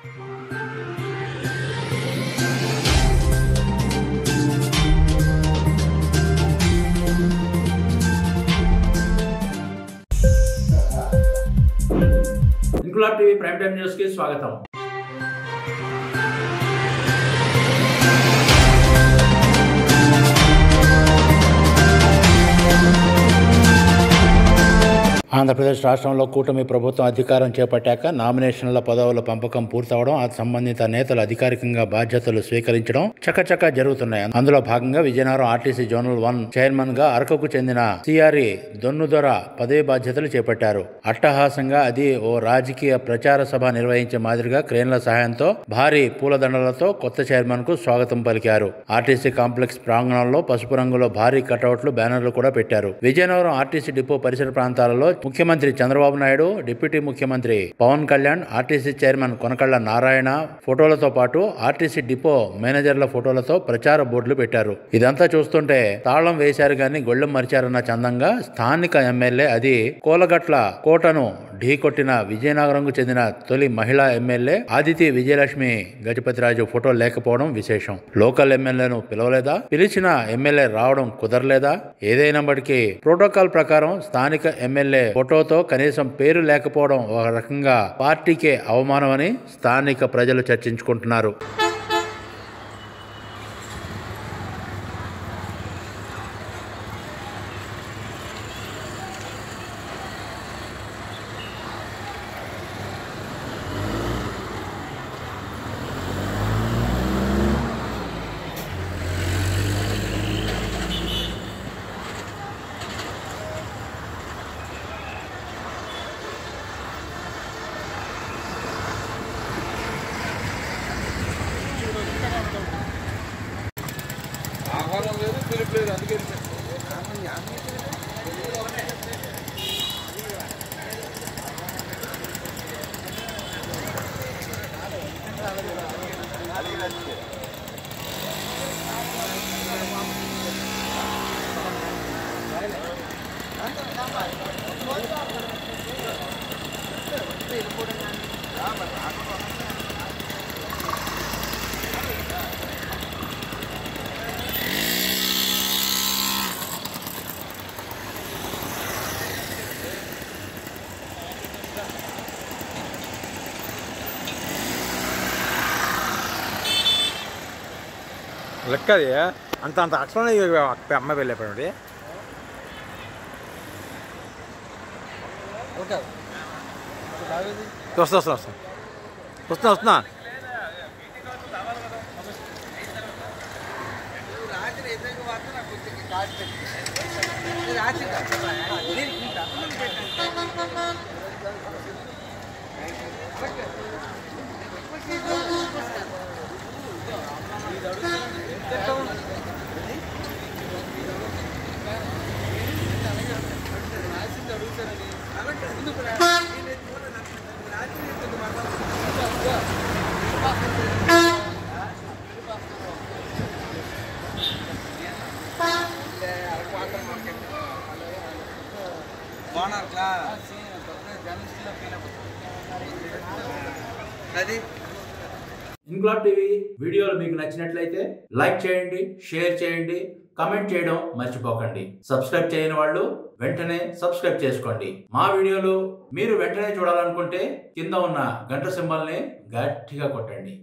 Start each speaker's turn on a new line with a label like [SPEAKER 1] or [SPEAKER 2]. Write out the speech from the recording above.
[SPEAKER 1] Inquilab TV prime time news కి స్వాగతం. ఆంధ్రప్రదేశ్ రాష్ట్రంలో కూటమి ప్రభుత్వం అధికారం చేపట్టాక నామినేషన్ల పదవుల పంపకం పూర్తవడం, ఆ సంబంధిత నేతలు అధికారికంగా బాధ్యతలు స్వీకరించడం చకచకా జరుగుతున్నాయి. అందులో భాగంగా విజయనగరం ఆర్టీసీ జోనల్ 1 చైర్మన్ గా అరకుకు చెందిన సిఆర్ఈ దొన్నుదొర పదవి బాధ్యతలు చేపట్టారు. అట్టహాసంగా అది ఓ రాజకీయ ప్రచార సభ నిర్వహించే మాదిరిగా క్రేన్ల సహాయంతో భారీ పూలదండలతో కొత్త చైర్మన్ కు స్వాగతం పలికారు. ఆర్టీసీ కాంప్లెక్స్ ప్రాంగణంలో పసుపు రంగులో భారీ కటౌట్లు, బ్యానర్లు కూడా పెట్టారు. విజయనగరం ఆర్టీసీ డిపో పరిసర ప్రాంతాలలో ముఖ్యమంత్రి చంద్రబాబు నాయుడు, డిప్యూటీ ముఖ్యమంత్రి పవన్ కళ్యాణ్, ఆర్టీసీ చైర్మన్ కొనకళ్ళ నారాయణ ఫోటోలతో పాటు ఆర్టీసీ డిపో మేనేజర్ల ఫోటోలతో ప్రచార బోర్డులు పెట్టారు. ఇదంతా చూస్తుంటే తాళం వేశారు గాని గొళ్ళెం మరిచారన్న చందంగా స్థానిక ఎమ్మెల్యే, అది కోలగట్ల కోటను ఢీకొట్టిన విజయనగరంకు చెందిన తొలి మహిళా ఎమ్మెల్యే ఆదితి విజయలక్ష్మి గజపతిరాజు ఫోటో లేకపోవడం విశేషం. లోకల్ ఎమ్మెల్యేను పిలవలేదా? పిలిచిన ఎమ్మెల్యే రావడం కుదరలేదా? ఏదైనప్పటికీ ప్రోటోకాల్ ప్రకారం స్థానిక ఎమ్మెల్యే ఫోటోతో కనీసం పేరు లేకపోవడం ఒక రకంగా పార్టీకే అవమానమని స్థానిక ప్రజలు చర్చించుకుంటున్నారు.
[SPEAKER 2] ఆహ్వానం లేదు, పిలుపు లేదు, అందుకే లెక్కది అంత అక్షరం అమ్మాయి వెళ్ళిపోయింది. వస్తున్నా
[SPEAKER 1] ఇంక్లాబ్ టీవీ వీడియోలు మీకు నచ్చినట్లయితే లైక్ చేయండి, షేర్ చేయండి, కమెంట్ చేయడం మర్చిపోకండి. సబ్స్క్రైబ్ చేయని వాళ్ళు వెంటనే సబ్స్క్రైబ్ చేసుకోండి. మా వీడియోలు మీరు వెంటనే చూడాలనుకుంటే కింద ఉన్న గంట సింబల్ని గట్టిగా కొట్టండి.